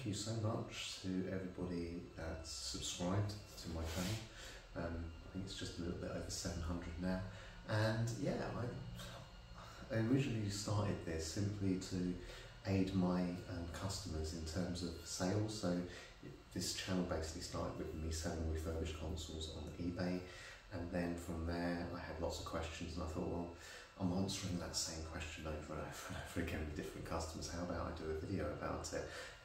thank you so much to everybody that's subscribed to my channel. I think it's just a little bit over 700 now. And yeah, I originally started this simply to aid my customers in terms of sales. So this channel basically started with me selling refurbished consoles on eBay, and then from there I had lots of questions, and I thought, well, I'm answering that same question over and over and over again with different customers. How about I do a video about it?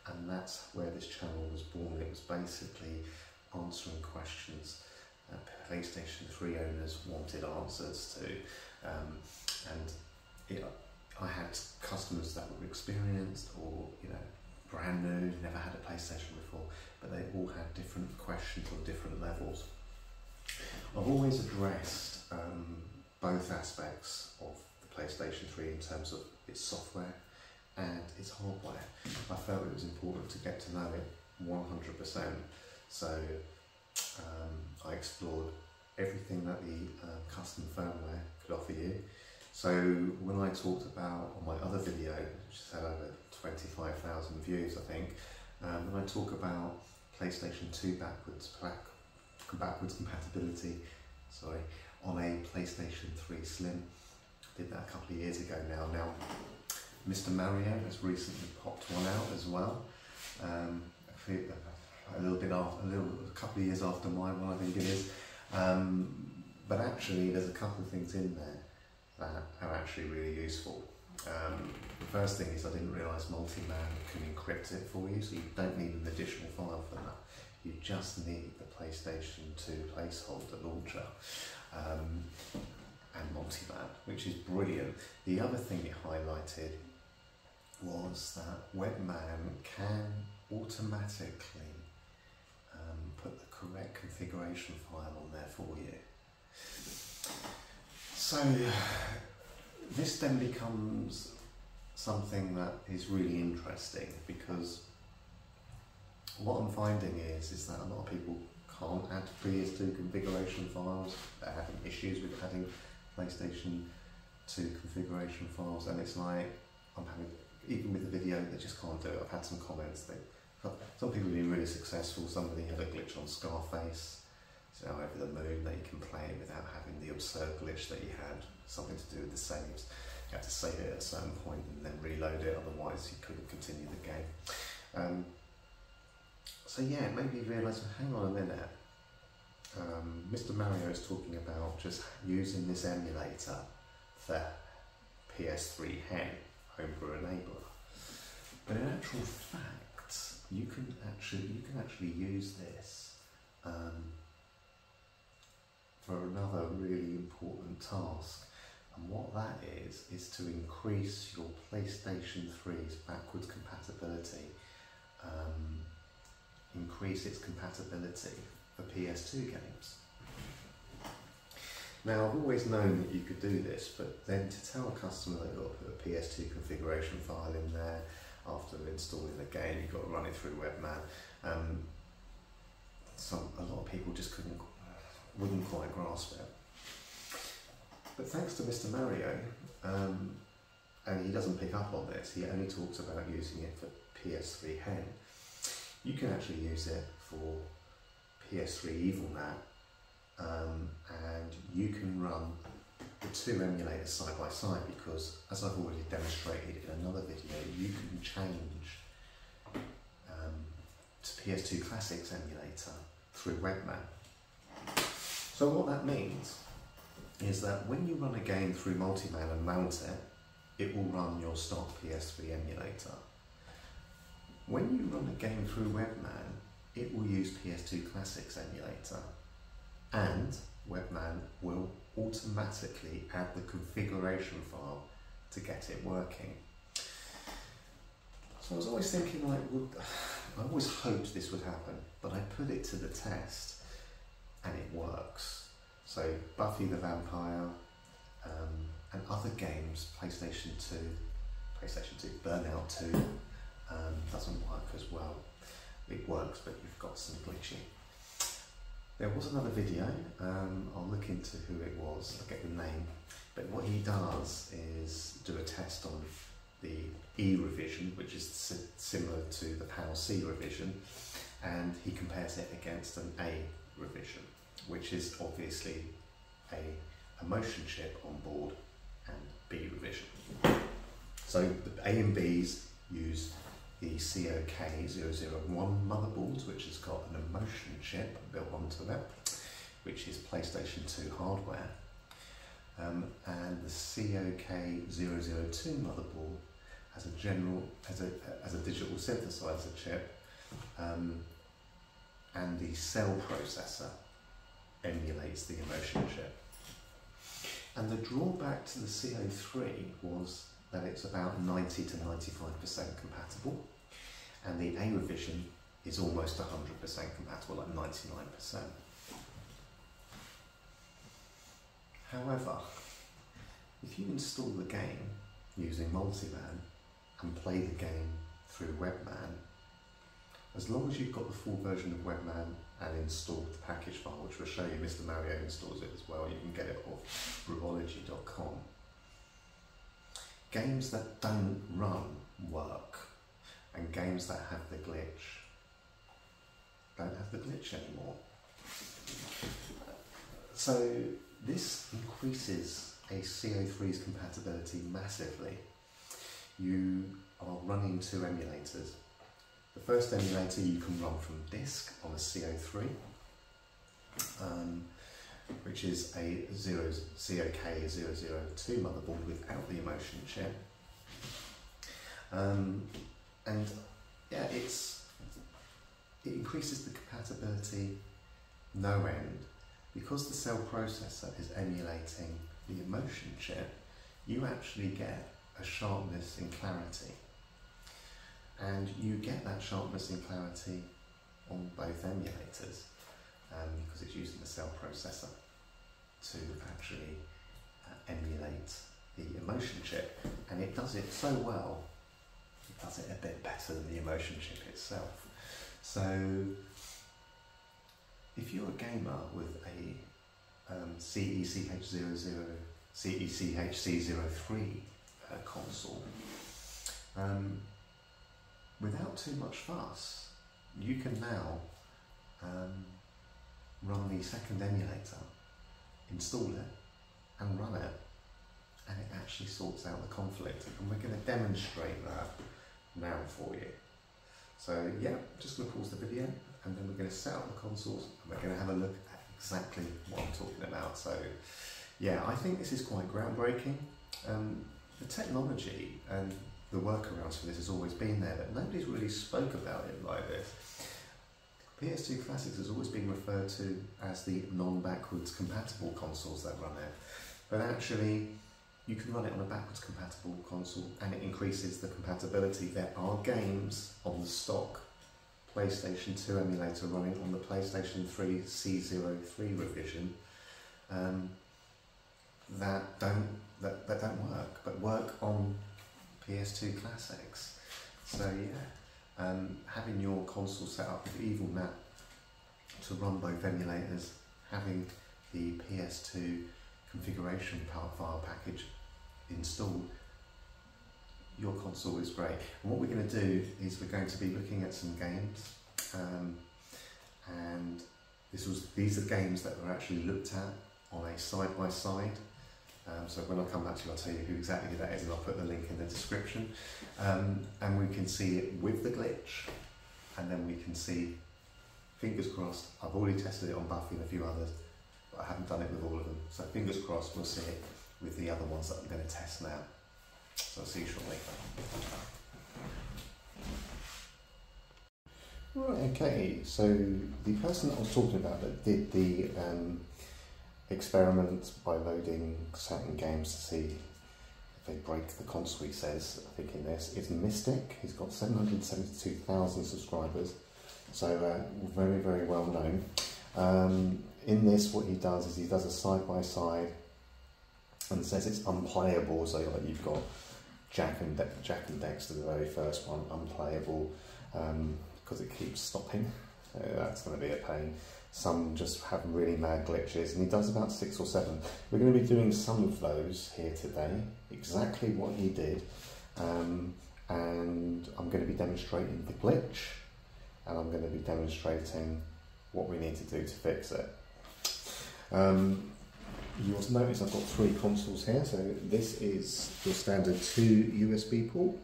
And that's where this channel was born. It was basically answering questions PlayStation 3 owners wanted answers to, I had customers that were experienced or brand new, never had a PlayStation before, but they all had different questions on different levels. I've always addressed both aspects of the PlayStation 3 in terms of its software and its hardware. I felt it was important to get to know it 100%, so I explored everything that the custom firmware could offer you. So when I talked about on my other video, which has had over 25,000 views I think, when I talk about PlayStation 2 backwards compatibility, on a PlayStation 3 Slim, I did that a couple of years ago now. Now Mr. Mario has recently popped one out as well, a couple of years after my one, I think it is. But actually there's a couple of things in there that are actually really useful. The first thing is I didn't realise Multiman can encrypt it for you, so you don't need an additional file for that. You just need the PlayStation 2 placeholder launcher and Multiman, which is brilliant. The other thing it highlighted was that Webman can automatically put the correct configuration file on there for you. So this then becomes something that is really interesting, because what I'm finding is that a lot of people can't add PS2 configuration files. They're having issues with adding PlayStation 2 configuration files, and it's like even with the video, they just can't do it. I've had some comments that some people have been really successful. Somebody had a glitch on Scarface, so over the moon that you can play it without having the absurd glitch that you had, something to do with the saves. You had to save it at a certain point and then reload it, otherwise you couldn't continue the game. So yeah, it made me realise, hang on a minute, Mr. Mario is talking about just using this emulator for PS3 Hen, Homebrew enabler. But in actual fact, you can actually use this for another really important task, and what that is to increase your PlayStation 3's backwards compatibility, increase its compatibility for PS2 games. Now, I've always known that you could do this, but then to tell a customer they've got to put a PS2 configuration file in there after installing the game, you've got to run it through Webman. A lot of people just wouldn't quite grasp it. But thanks to Mr. Mario, and he doesn't pick up on this, he only talks about using it for PS3 Hen. You can actually use it for PS3 EvilNat, and you can run the two emulators side by side, because as I've already demonstrated in another video, you can change to PS2 Classics emulator through Webman. So what that means is that when you run a game through Multiman and mount it, it will run your stock PS3 emulator. When you run a game through Webman, it will use PS2 Classics emulator, and Webman will automatically add the configuration file to get it working. So I was always thinking, like, I always hoped this would happen, but I put it to the test and it works. So Buffy the Vampire and other games, PlayStation 2, Burnout 2, doesn't work as well. It works, but you've got some glitching. There was another video, I'll look into who it was, I'll get the name, but what he does is do a test on the E revision, which is similar to the PAL C revision, and he compares it against an A revision, which is obviously a motion chip on board, and B revision. So the A and Bs use the COK001 motherboards, which has got an emotion chip built onto it, which is PlayStation 2 hardware. And the COK002 motherboard has a digital synthesizer chip, and the cell processor emulates the emotion chip. And the drawback to the CO3 was that it's about 90 to 95% compatible, and the A revision is almost 100% compatible, like 99%. However, if you install the game using Multiman and play the game through Webman, as long as you've got the full version of Webman and installed the package file, which will show you, Mr. Mario installs it as well, you can get it off brewology.com. Games that don't run work, and games that have the glitch don't have the glitch anymore. So this increases a CO3's compatibility massively. You are running two emulators. The first emulator you can run from disk on a CO3, which is a COK002 motherboard without the emotion chip. And yeah, it increases the compatibility no end. Because the cell processor is emulating the emotion chip, you actually get a sharpness in clarity. And you get that sharpness and clarity on both emulators, because it's using the cell processor to actually emulate the emotion chip, and it does it so well, it does it a bit better than the emotion chip itself. So if you're a gamer with a CECHC03 console, without too much fuss, you can now run the second emulator, install it, and run it, and it actually sorts out the conflict. And we're going to demonstrate that now for you. So yeah, just going to pause the video, and then we're going to set up the consoles, and we're going to have a look at exactly what I'm talking about. So yeah, I think this is quite groundbreaking. The technology and the workarounds for this has always been there, but nobody's really spoke about it like this. PS2 Classics has always been referred to as the non-backwards compatible consoles that run it, but actually you can run it on a backwards compatible console, and it increases the compatibility. There are games on the stock PlayStation 2 emulator running on the PlayStation 3 C03 revision that don't work, but work on PS2 Classics. So yeah, having your console set up with EvilNat to run both emulators, having the PS2 configuration file package installed, your console is great. And what we're going to do is we're going to be looking at some games, and these are games that were actually looked at on a side-by-side. So when I come back to you, I'll tell you who exactly that is, and I'll put the link in the description. And we can see it with the glitch, and then we can see, fingers crossed, I've already tested it on Buffy and a few others, but I haven't done it with all of them. So fingers crossed we'll see it with the other ones that I'm going to test now. So I'll see you shortly. Right, okay, so the person that I was talking about that did the experiment by loading certain games to see if they break the console, he says, I think in this, is Mystic. He's got 772,000 subscribers, so very, very well known. In this, what he does is he does a side-by-side and says it's unplayable, so like you've got Jack and Dexter, the very first one, unplayable, because it keeps stopping, so that's going to be a pain. Some just have really mad glitches, and he does about 6 or 7. We're going to be doing some of those here today, exactly what he did, and I'm going to be demonstrating the glitch, and I'm going to be demonstrating what we need to do to fix it. You'll notice I've got 3 consoles here. So this is your standard 2 USB port.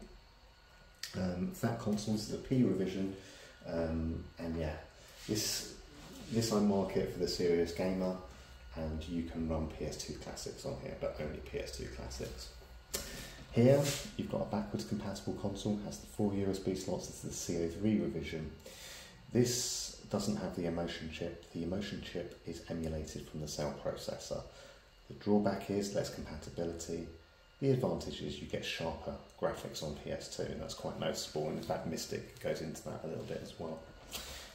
That console is the P revision, and yeah, this I market for the serious gamer, and you can run PS2 classics on here, but only PS2 classics. Here you've got a backwards compatible console, has the 4 USB slots. This is the CO3 revision. This doesn't have the emulation chip. The emulation chip is emulated from the cell processor. The drawback is less compatibility. The advantage is you get sharper graphics on PS2, and that's quite noticeable, and in fact Mystic goes into that a little bit as well.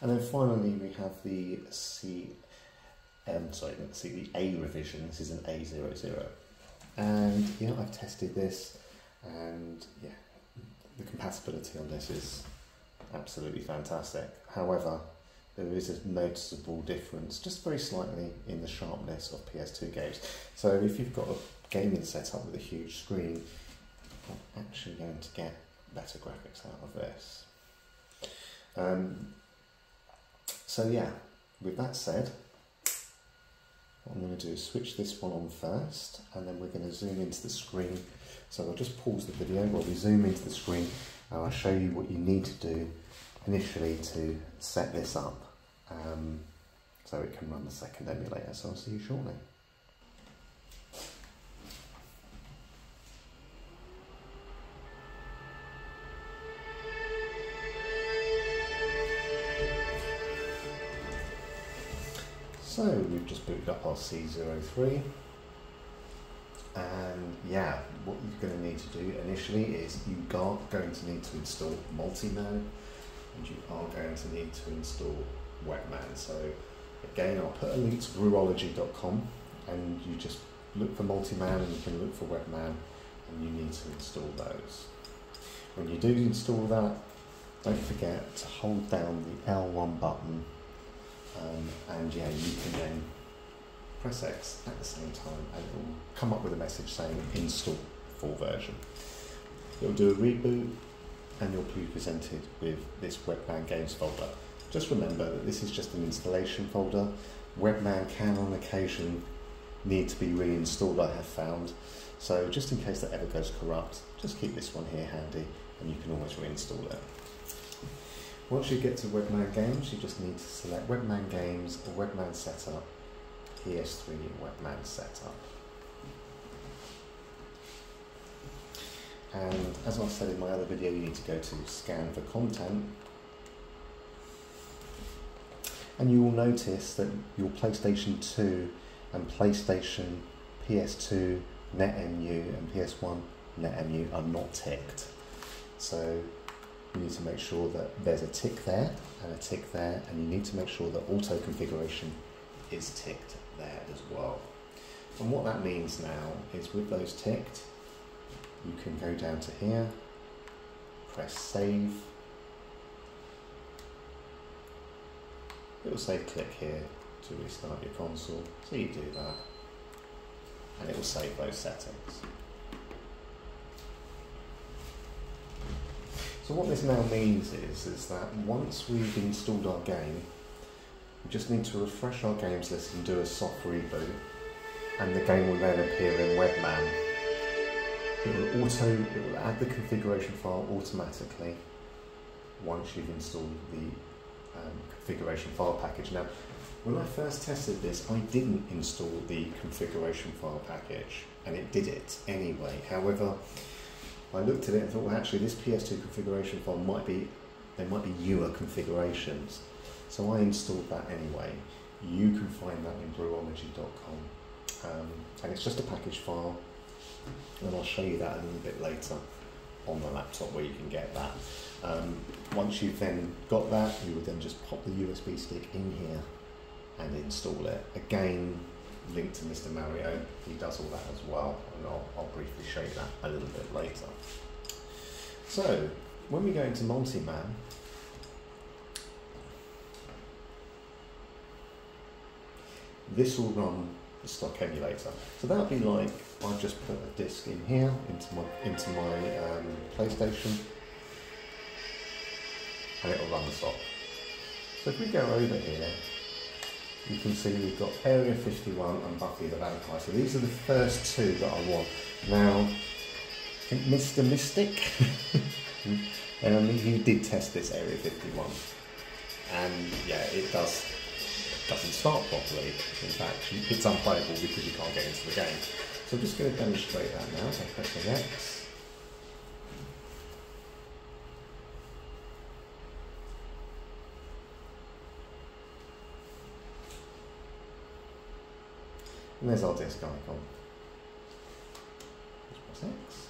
And then finally we have the the A revision. This is an A00. And yeah, I've tested this, and yeah, the compatibility on this is absolutely fantastic. However, there is a noticeable difference, just very slightly, in the sharpness of PS2 games. So if you've got a gaming setup with a huge screen, you're actually going to get better graphics out of this. So yeah, with that said, what I'm going to do is switch this one on first, and then we're going to zoom into the screen. So I'll just pause the video while we zoom into the screen, and I'll show you what you need to do initially to set this up, so it can run the second emulator. So I'll see you shortly. So we've just booted up our C03, and yeah, what you're going to need to do initially is you are going to need to install Multiman, and you are going to need to install Webman. So again, I'll put a link to brewerology.com, and you just look for Multiman and you can look for Webman, and you need to install those. When you do install that, don't forget to hold down the L1 button. And yeah, you can then press X at the same time, and it will come up with a message saying install full version. It will do a reboot, and you'll be presented with this Webman Games folder. Just remember that this is just an installation folder. Webman can on occasion need to be reinstalled, I have found. So just in case that ever goes corrupt, just keep this one here handy, and you can always reinstall it. Once you get to Webman Games, you just need to select Webman Games or Webman Setup, PS3 Webman Setup. And as I said in my other video, you need to go to Scan for Content. And you will notice that your PlayStation 2 and PlayStation PS2 NetEmu and PS1 NetEmu are not ticked. So you need to make sure that there's a tick there and a tick there, and you need to make sure that auto configuration is ticked there as well. And what that means now is with those ticked, you can go down to here, press save. It will say click here to restart your console, so you do that, and it will save those settings. So what this now means is that once we've installed our game, we just need to refresh our games list and do a soft reboot, and the game will then appear in Webman. It will add the configuration file automatically once you've installed the configuration file package. Now, when I first tested this, I didn't install the configuration file package, and it did it anyway. However, I looked at it and thought, well, actually, this PS2 configuration file might be newer configurations. So I installed that anyway. You can find that in brewerology.com. And it's just a package file, and I'll show you that a little bit later on the laptop where you can get that. Once you've then got that, you would then just pop the USB stick in here and install it. Again, link to Mr. Mario, he does all that as well, and I'll briefly show you that a little bit later. So, when we go into Multiman, this will run the stock emulator. So that would be like, I've just put a disc in here into my PlayStation, and it'll run the stock. So if we go over here, you can see we've got Area 51 and Buffy the Vampire. So these are the first two that I want. Now, I think Mr. Mystic, he did test this Area 51, and yeah, it doesn't start properly. In fact, it's unplayable because you can't get into the game. So I'm just going to demonstrate that now by pressing X. And there's our disk icon. Just press X.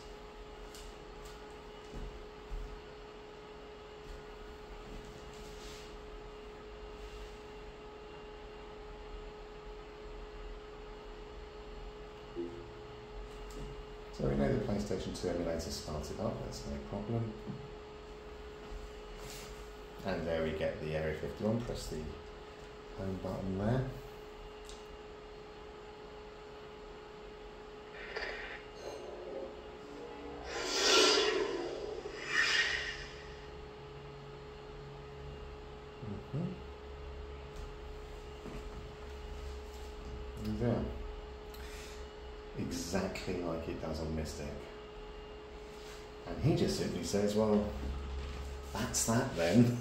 So we know the PlayStation 2 emulator started up, that's no problem. And there we get the Area 51, press the home button there. Yeah, exactly like it does on Mystic. And he just simply says, well, that's that then.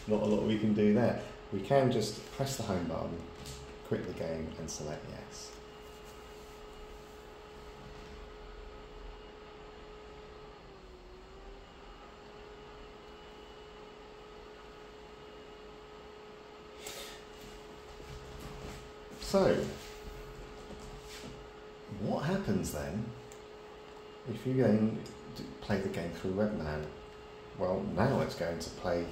Not a lot we can do there. We can just press the home button, quit the game and select yes. So, what happens then if you go and play the game through Webman? Well, now it's going to play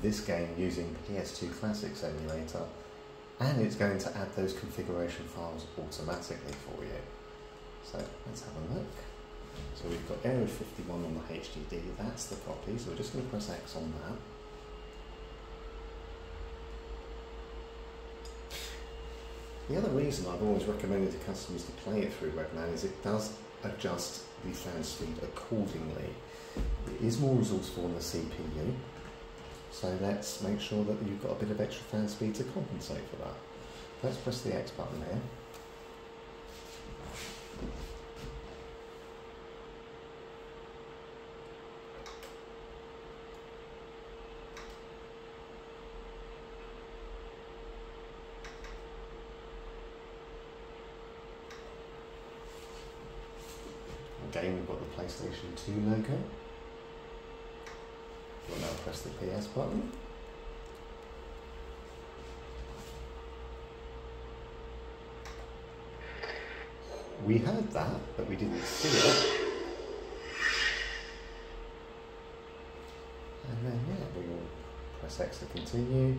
this game using PS2 Classics emulator, and it's going to add those configuration files automatically for you. So let's have a look. So we've got Area 51 on the HDD, that's the copy, so we're just going to press X on that. The other reason I've always recommended to customers to play it through Webman is it does adjust the fan speed accordingly. It is more resourceful on the CPU, so let's make sure that you've got a bit of extra fan speed to compensate for that. Let's press the X button here. Again, we've got the PlayStation 2 logo. We'll now press the PS button. We heard that, but we didn't see it. And then, yeah, we will press X to continue,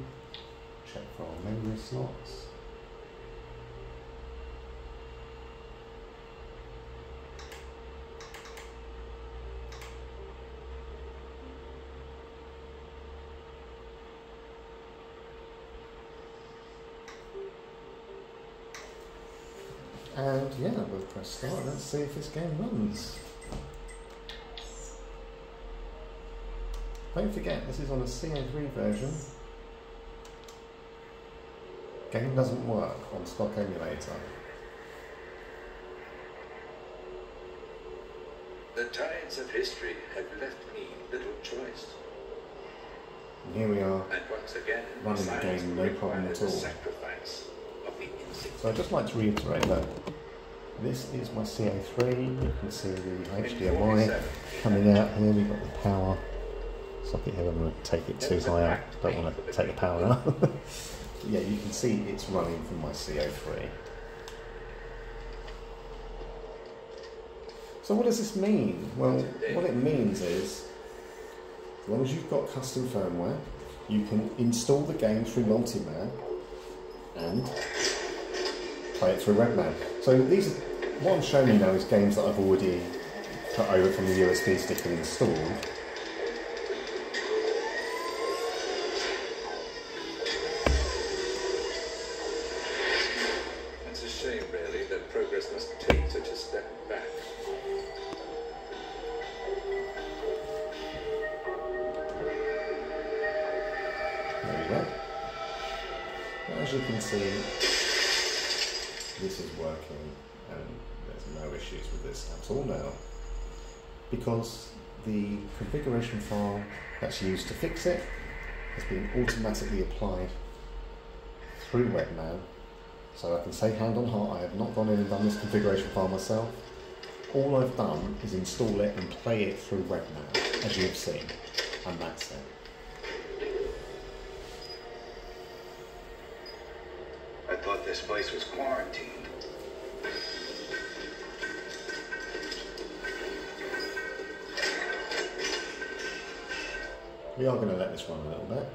check for our memory slots. And yeah, we'll press start. Let's see if this game runs. Don't forget, this is on a CA3 version. Game doesn't work on stock emulator. The tides of history have left me little choice. And here we are, and once again, running the game, no problem at all. So I'd just like to reiterate that this is my CA3, you can see the HDMI coming out here, we've got the power socket here, I'm going to take it too high up, don't want to take the power out. Yeah, you can see it's running from my CA3. So what does this mean? Well, what it means is, as long as you've got custom firmware, you can install the game through Multiman and play it through Webman. So these, what I'm showing you now is games that I've already put over from the USB stick and installed. It's a shame, There we go. As you can see, this is working and there's no issues with this at all now, because the configuration file that's used to fix it has been automatically applied through Webman. So I can say hand on heart, I have not gone in and done this configuration file myself. All I've done is install it and play it through Webman, as you've seen, and that's it. I thought this place was quarantined. We are going to let this run a little bit.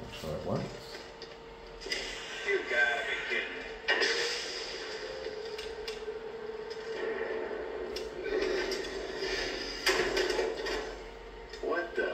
Make sure it works. You gotta be kidding me. What the?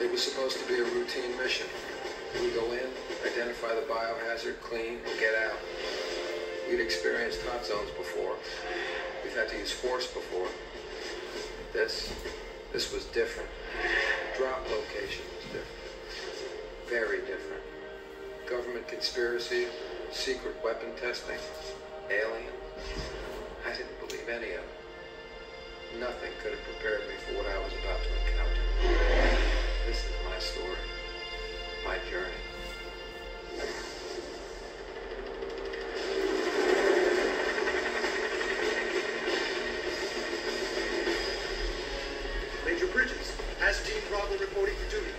It was supposed to be a routine mission. We go in, identify the biohazard, clean, and get out. We'd experienced hot zones before. We've had to use force before. This was different. Drop location was different. Very different. Government conspiracy, secret weapon testing, alien. I didn't believe any of it. Nothing could have prepared me for what I was about to encounter. This is my story, my journey. Major Bridges, Has-Team Bravo reporting for duty.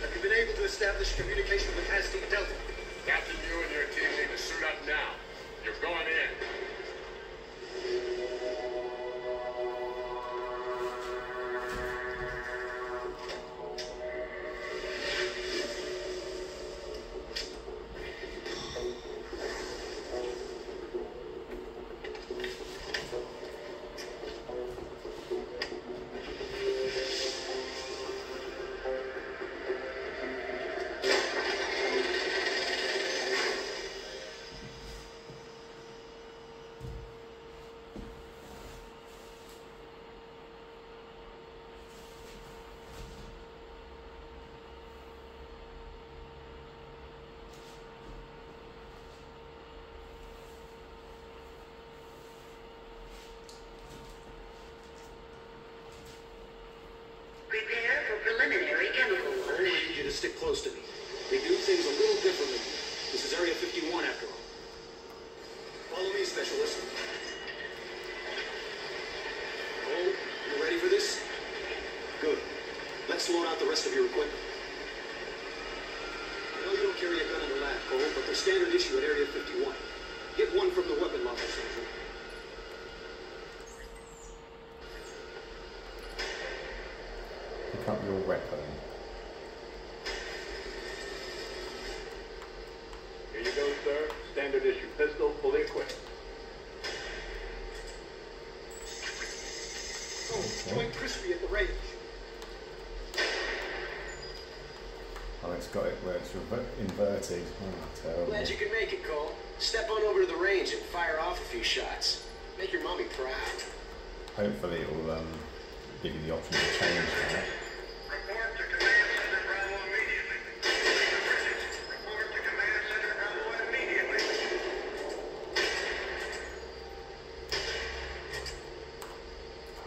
Have you been able to establish communication with Has-Team Delta? Captain, you and your team need to suit up now. You're going in. Prepare for preliminary chemical I work. need you to stick close to me. We do things a little differently. This is Area 51 after all. Follow me, Specialist. Cole, you ready for this? Good. Let's load out the rest of your equipment. I know you don't carry a gun in the lab, Cole, but they're standard issue at Area 51. Get one from the weapon locker section. Pick up your weapon. Here you go, sir. Standard issue pistol, fully equipped. Oh, it's going crispy at the range. Oh, it's got it where it's inverted. Oh, terrible. Glad you could make it, Cole. Step on over to the range and fire off a few shots. Make your mommy proud. Hopefully it will give you the option to change that. Report to Command Center Bravo immediately. Bridges, report to Command Center Bravo immediately.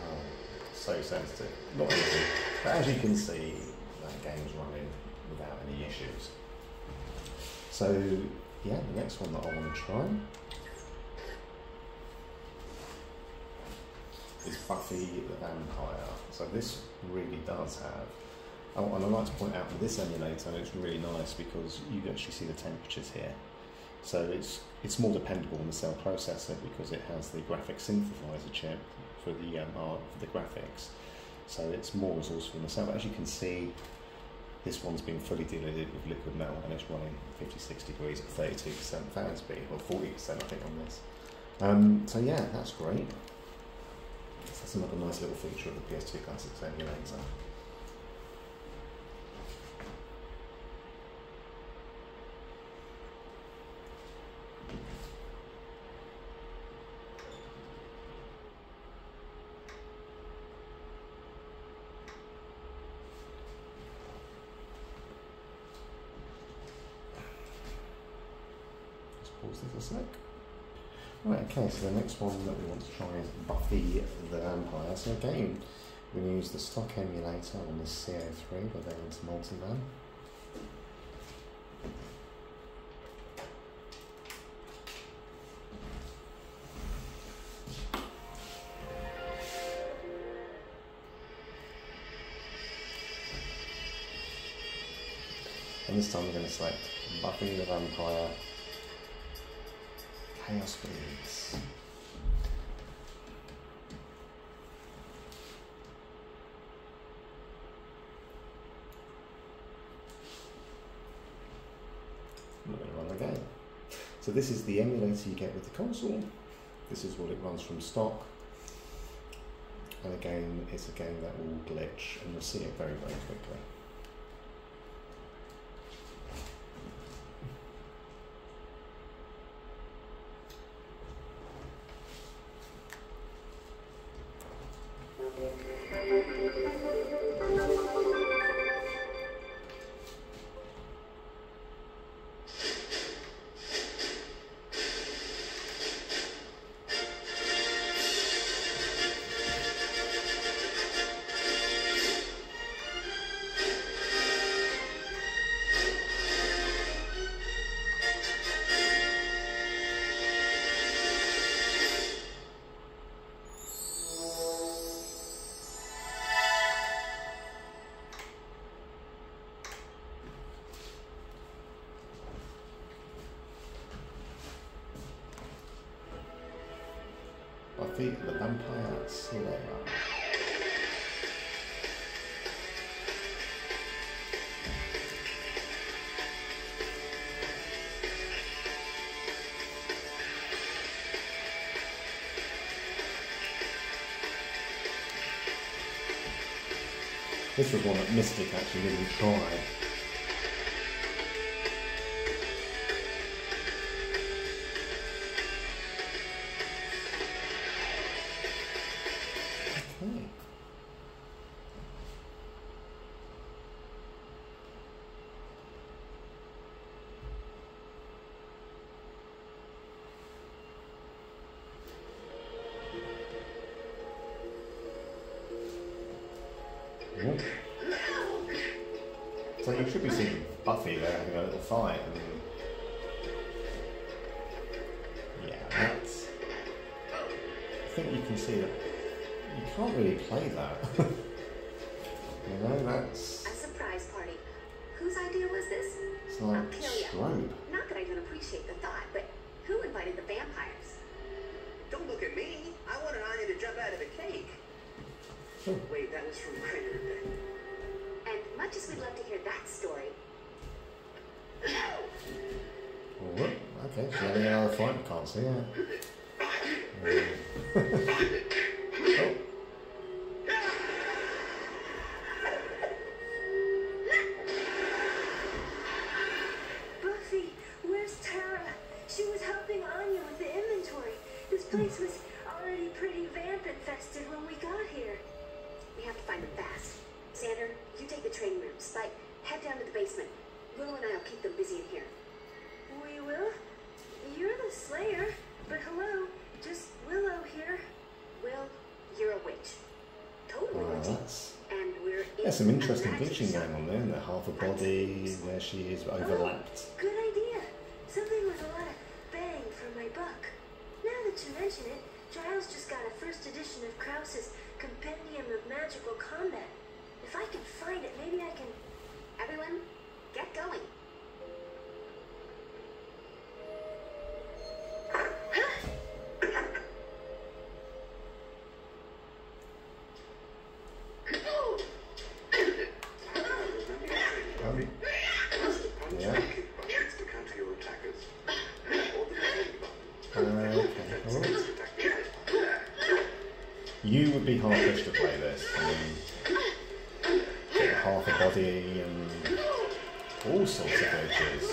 Oh, so sensitive. Not easy. But as you can see, that game's running without any issues. So, yeah, the next one that I want to try is Buffy the Vampire. So this really does have, oh, and I'd like to point out with this emulator, it's really nice because you actually see the temperatures here. So it's more dependable on the cell processor because it has the graphic synthesizer chip for the graphics. So it's more resourceful in the cell. But as you can see, this one's been fully diluted with liquid metal and it's running 56 degrees at 32% fan speed, or 40% I think on this. So yeah, that's great. So that's another nice little feature of the PS2 Classics emulator. Pause this a sec. Right, okay, so the next one that we want to try is Buffy the Vampire. So again, we're going to use the stock emulator on the CO3 by going into Multiman. And this time we're going to select Buffy the Vampire Chaos Bleeds. I'm going to run again. So this is the emulator you get with the console. This is what it runs from stock. And again, it's a game that will glitch, and you'll see it very, very quickly. Buffy the Vampire Slayer. This was one that Mystic actually didn't try. So you should be seeing Buffy there having a little fight. And yeah, that's... I think you can see that you can't really play that. You know, that's... A surprise party. Whose idea was this? It's like I'll kill you. strobe. Not that I don't appreciate the thought, but who invited the vampires? Don't look at me. I wanted Anya to jump out of the cake. Wait, that was from Critter. And much as we'd love to hear that story. Oh, okay, so having another fight, I can't see it. Oh. Buffy, where's Tara? She was helping Anya with the inventory. This place was already pretty vamp infested when we got here. We have to find them fast. Xander, you take the training room. Spike, head down to the basement. Willow and I'll keep them busy in here. We will? You're the Slayer, but hello, just Willow here. Will, you're a witch. Totally Well, witchy. that's... And we're There's some interesting a magic glitching shop. going on there, in the half a body, where she is overlapped. Oh, good idea. Something with a lot of bang for my buck. Now that you mention it, Giles just got a first edition of Krause's Compendium of Magical Combat. If I can find it, maybe I can... Everyone, get going. You would be hard-pushed to play this. I mean, get half a body and all sorts of glitches.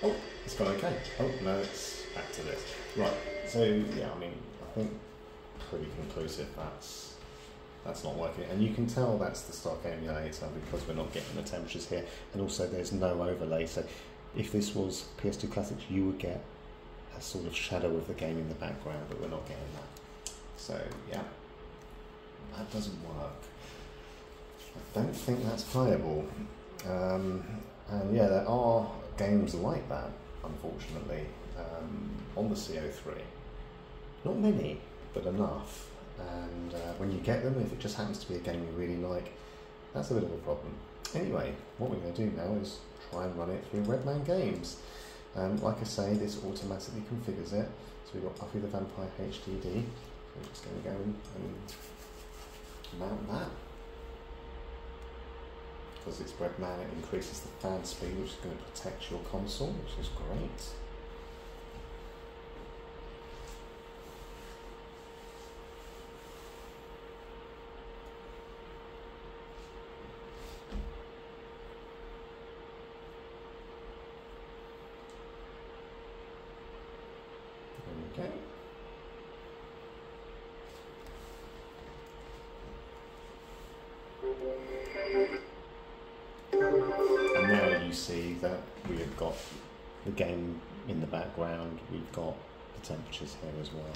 Oh, it's gone okay. Oh, no, it's back to this. Right, so, yeah, I mean, I think pretty conclusive that's not working. And you can tell that's the stock emulator because we're not getting the temperatures here. And also there's no overlay. So if this was PS2 Classics, you would get a sort of shadow of the game in the background, but we're not getting that. So, yeah, that doesn't work. I don't think that's playable. And yeah, there are games like that, unfortunately, on the CO3. Not many, but enough. And when you get them, if it just happens to be a game you really like, that's a bit of a problem. Anyway, what we're going to do now is try and run it through Redman Games. Like I say, this automatically configures it. So we've got Buffy the Vampire HDD. So we're just going to go and mount that. Because it's Redman, it increases the fan speed, which is going to protect your console, which is great. Okay. And now you see that we have got the game in the background, we've got the temperatures here as well.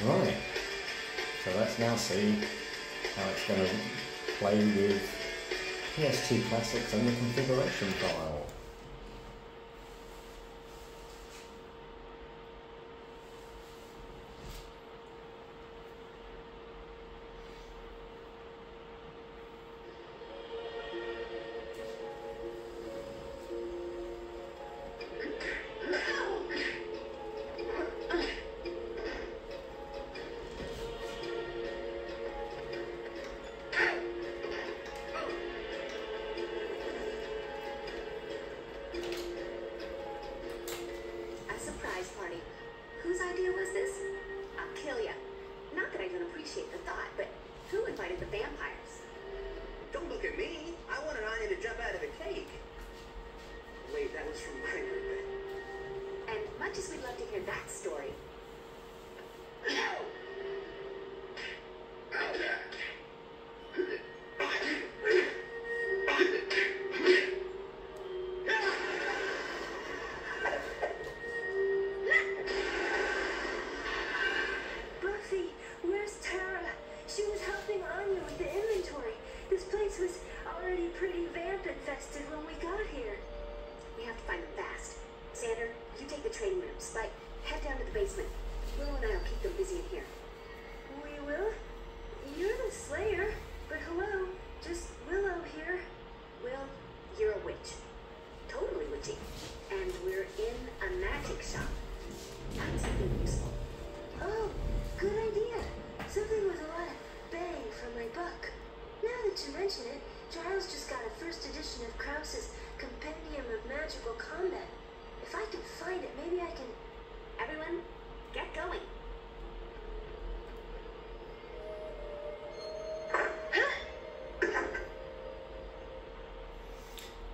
Right, so let's now see how it's going to play with PS2 Classics and the configuration file.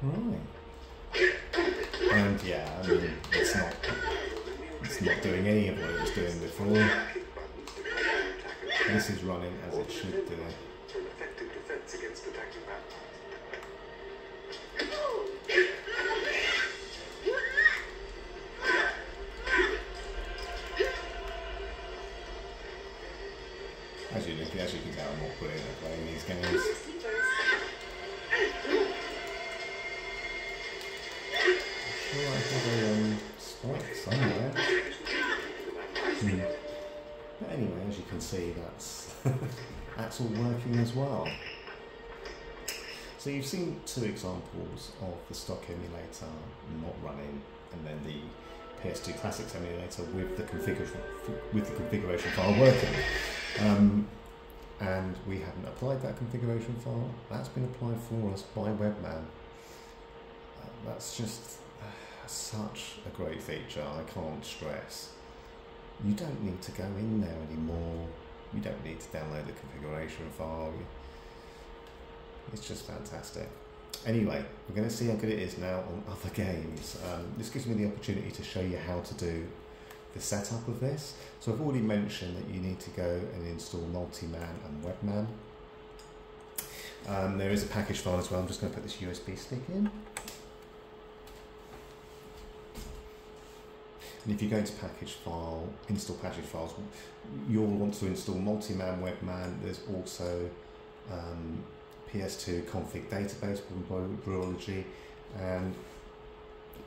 Right. And yeah, I mean, it's not doing any of what it was doing before. This is running as it should do. For an effective defense against attacking vampires. As you can tell, I'm more brilliant at playing these games. as well. So you've seen two examples of the stock emulator not running, and then the PS2 Classics emulator with the configuration file working. And we haven't applied that configuration file. That's been applied for us by Webman. That's just such a great feature, I can't stress. You don't need to go in there anymore. You don't need to download the configuration file. It's just fantastic. Anyway, we're going to see how good it is now on other games. This gives me the opportunity to show you how to do the setup of this. So I've already mentioned that you need to go and install Multiman and Webman. There is a package file as well. I'm just going to put this USB stick in. And if you go to package file, install package files, you'll want to install Multiman, Webman. There's also PS2 config database from Brewology, and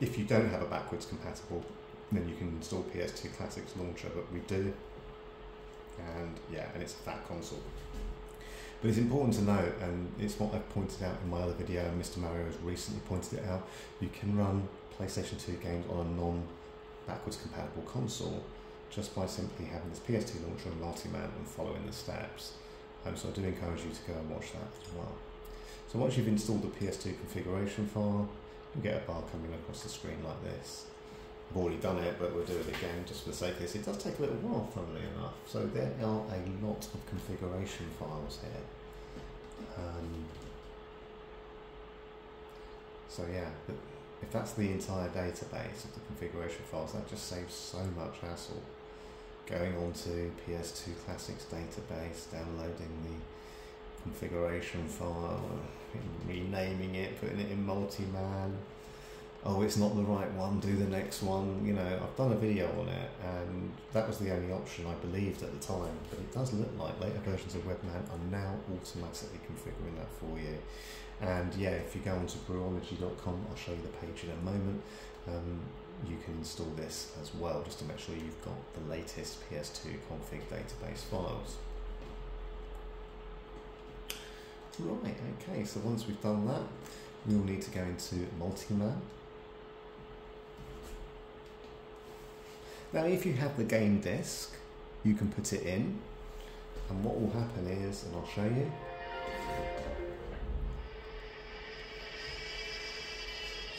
if you don't have a backwards compatible, then you can install PS2 Classics launcher, but we do, and yeah, and it's a fat console. But it's important to note, and it's what I've pointed out in my other video, and Mr. Mario has recently pointed it out, you can run PlayStation 2 games on a non-backwards compatible console just by simply having this PS2 launcher and Multiman and following the steps. So I do encourage you to go and watch that as well. So once you've installed the PS2 configuration file, you'll get a bar coming across the screen like this. I've already done it, but we'll do it again just for the sake of this. It does take a little while, funnily enough. So there are a lot of configuration files here. So yeah, but if that's the entire database of the configuration files, that just saves so much hassle. Going on to PS2 Classics database, downloading the configuration file, renaming it, putting it in Multiman. Oh, it's not the right one, do the next one. You know, I've done a video on it, and that was the only option I believed at the time. But it does look like later versions of Webman are now automatically configuring that for you. And yeah, if you go onto brewology.com, I'll show you the page in a moment. You can install this as well, just to make sure you've got the latest PS2 config database files. Right, okay, so once we've done that, we'll need to go into Multiman. Now, if you have the game disc, you can put it in, and what will happen is, and I'll show you,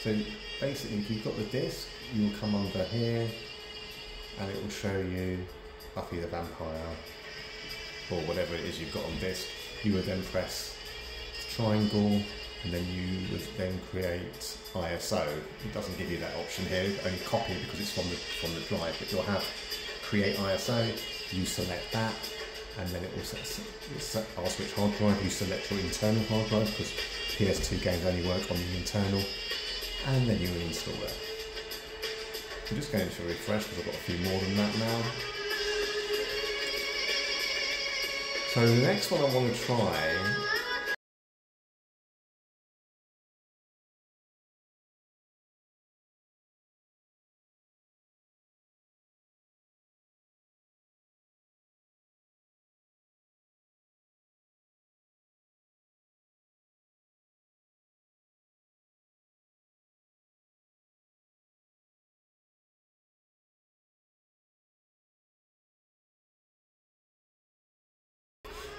so basically if you've got the disc, you'll come under here and it will show you Buffy the Vampire or whatever it is you've got on disc. You would then press triangle and then you would then create ISO. It doesn't give you that option here, only copy because it's from the drive, but you'll have create ISO, you select that, and then it will ask which hard drive, you select your internal hard drive because PS2 games only work on the internal, and then you install it. I'm just going to refresh because I've got a few more than that now. So the next one I want to try .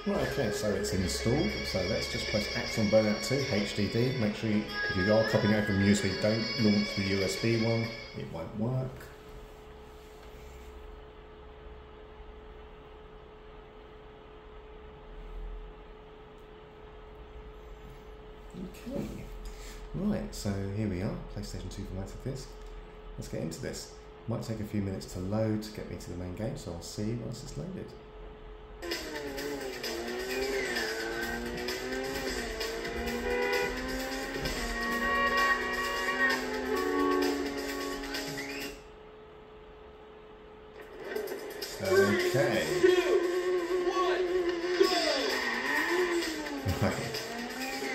Right, okay, so it's installed, so let's just press X on Burnout 2, HDD, make sure you, if you are copying it from USB, don't launch the USB one, it won't work. Okay, right, so here we are, PlayStation 2 formatted disc. Let's get into this. Might take a few minutes to load to get me to the main game, so I'll see you once it's loaded. Okay. Right.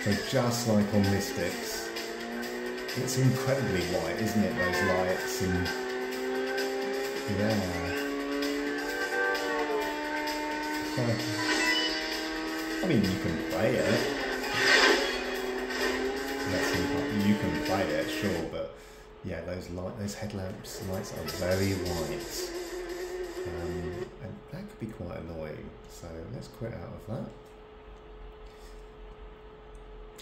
So just like on Mystics, it's incredibly white, isn't it? Those lights and yeah. mean, you can play it. You can play it, sure, but yeah, those headlamps lights are very white, and that could be quite annoying. So let's quit out of that.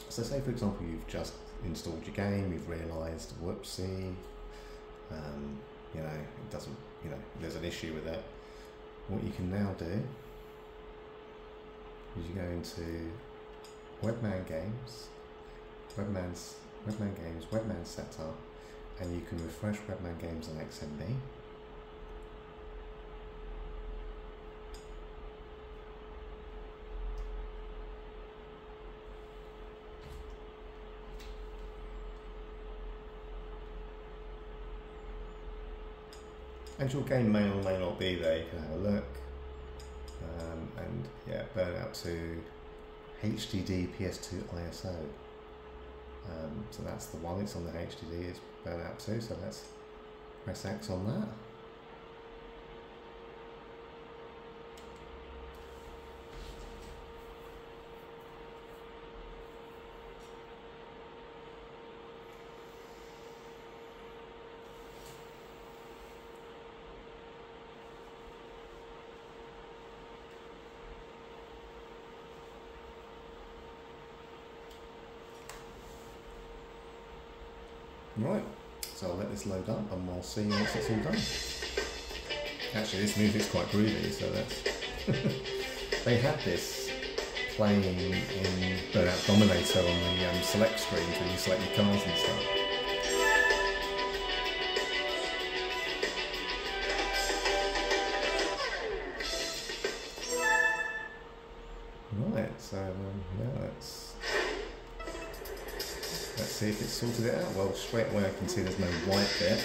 So say for example you've just installed your game, you've realised, whoopsie, you know, it doesn't, you know, there's an issue with it. What you can now do is you go into Webman Games, Webman Games, Webman Setup, and you can refresh Webman Games on XMB. And your game may or may not be there, you can have a look. And yeah, burn out to HDD PS2 ISO. So that's the one, it's on the HDD, it's burn out to, so let's press X on that. Right, so I'll let this load up and we'll see once it's all done. Actually, this music's quite groovy, so that's... They had this playing in Burnout Dominator on the select screens when you select your cars and stuff. Right, so yeah, let's see if it's sorted it out. Well, straight away I can see there's no white bit.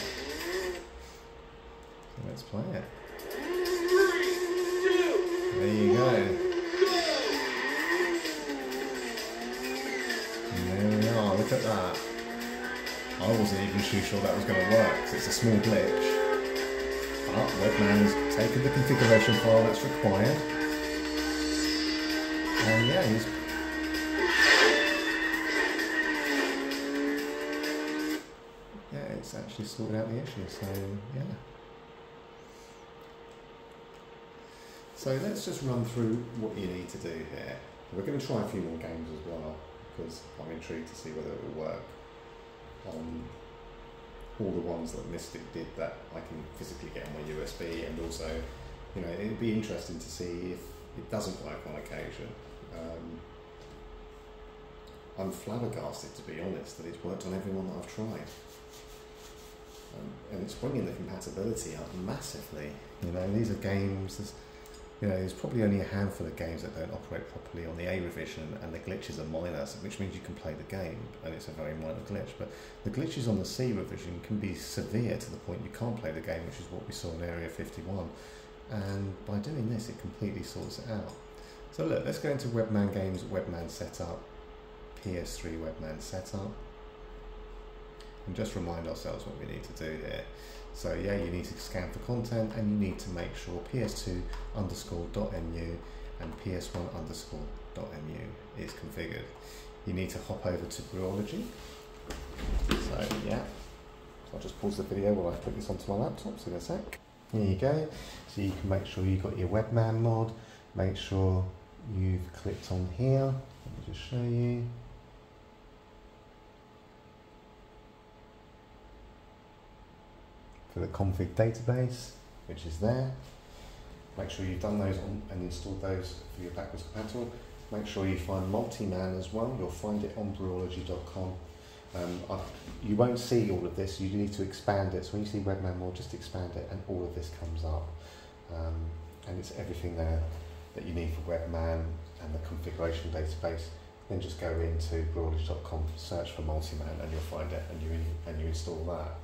So let's play it. There you go. And there we are, look at that. I wasn't even too sure that was going to work, because it's a small glitch. But Webman's taken the configuration file that's required. And yeah, he's actually sorted out the issue, so yeah. So let's just run through what you need to do here. We're going to try a few more games as well, because I'm intrigued to see whether it will work on all the ones that Mystic did that I can physically get on my USB, and also, you know, it'd be interesting to see if it doesn't work on occasion. I'm flabbergasted, to be honest, that it's worked on every one that I've tried. And it's bringing the compatibility up massively. You know, these are games, there's probably only a handful of games that don't operate properly on the A revision, and the glitches are minor, which means you can play the game, and it's a very minor glitch. But the glitches on the C revision can be severe to the point you can't play the game, which is what we saw in Area 51. And by doing this, it completely sorts it out. So look, let's go into Webman Games, Webman Setup, PS3 Webman Setup. And just remind ourselves what we need to do here. So yeah, you need to scan for content, and you need to make sure ps2_.mu and ps1_.mu is configured. You need to hop over to Brewology. So yeah, so I'll just pause the video while I put this onto my laptop, so in a sec. Here you go. So you can make sure you've got your Webman mod, make sure you've clicked on here. Let me just show you. For the config database, which is there. Make sure you've done those and installed those for your backwards compatible. Make sure you find Multiman as well. You'll find it on brewology.com. You won't see all of this, you need to expand it. So when you see Webman more, just expand it and all of this comes up. And it's everything there that you need for Webman and the configuration database. Then just go into brewology.com, search for Multiman, and you'll find it, and you install that.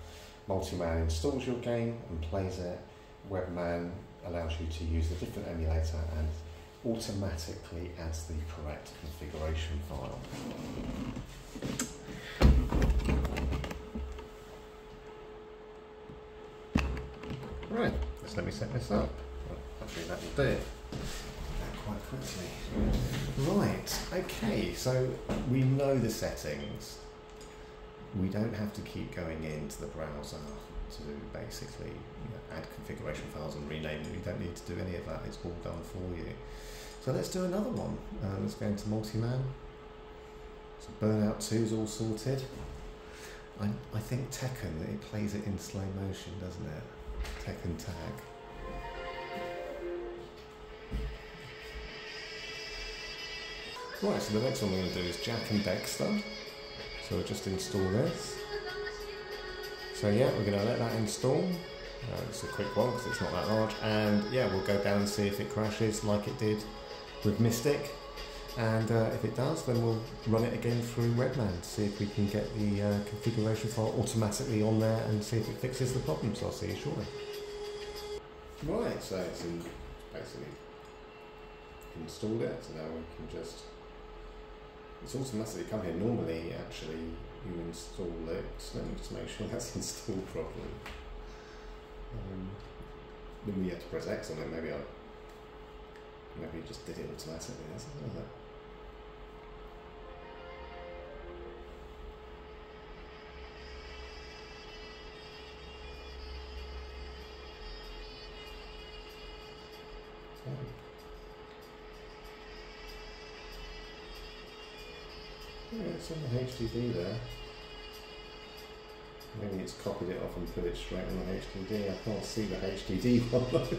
Multiman installs your game and plays it. Webman allows you to use a different emulator and automatically adds the correct configuration file. Right, let's let me set this up. Well, hopefully that will do it. Quite quickly. Right, okay, so we know the settings. We don't have to keep going into the browser to basically add configuration files and rename them. You don't need to do any of that, it's all done for you. So let's do another one. Let's go into Multiman. So Burnout 2 is all sorted. I think Tekken, it plays it in slow motion, doesn't it? Tekken Tag. Right, so the next one we're going to do is Jack and Dexter. So we'll just install this. So yeah, we're going to let that install. It's a quick one because it's not that large. And yeah, we'll go down and see if it crashes like it did with Mystic. And if it does, then we'll run it again through Redman to see if we can get the configuration file automatically on there and see if it fixes the problem. So I'll see you shortly. Right, so it's basically installed it. So now we can just... It's automatically come here. Normally, actually, you install it. So let me just make sure that's installed properly. Then we have to press X on it. Maybe you just did it automatically. That's something like that. Yeah, it's on the HDD there. Maybe it's copied it off and put it straight on the HDD. I can't see the HDD one. Okay.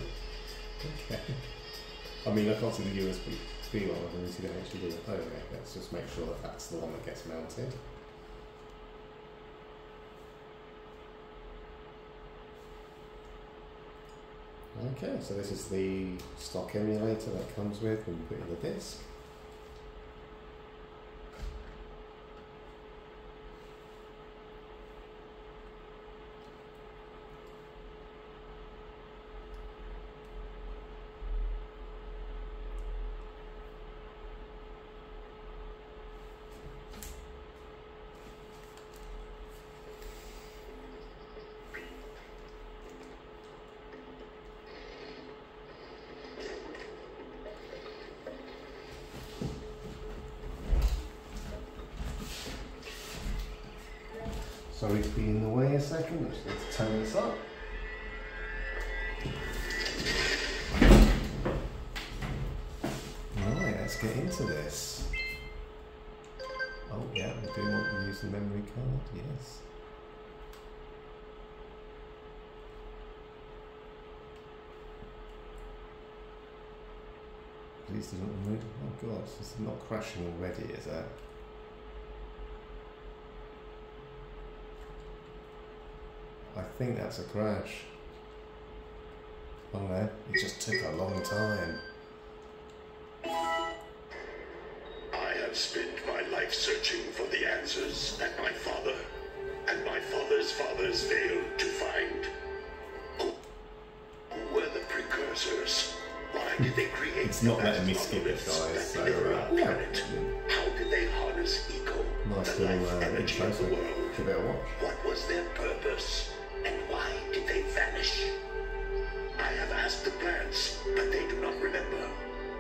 I mean, I can't see the USB one, I can only see the HDD. Oh, okay, let's just make sure that that's the one that gets mounted. Okay, so this is the stock emulator that comes with when you put in the disc. Sorry to be in the way a second, I just need to turn this up. Right, let's get into this. Oh yeah, we do want to use the memory card, yes. Please do not remove. Oh god, this is not crashing already, is it? I think that's a crash. Oh no, it just took a long time. I have spent my life searching for the answers that my father and my father's fathers failed to find. Who were the precursors? Why did they create It's not letting me skip it, guys, so yeah. How did they harness eco, Nice the little life energy intro, of the so world? give it a watch. What was their purpose, and why did they vanish? I have asked the plants, but they do not remember.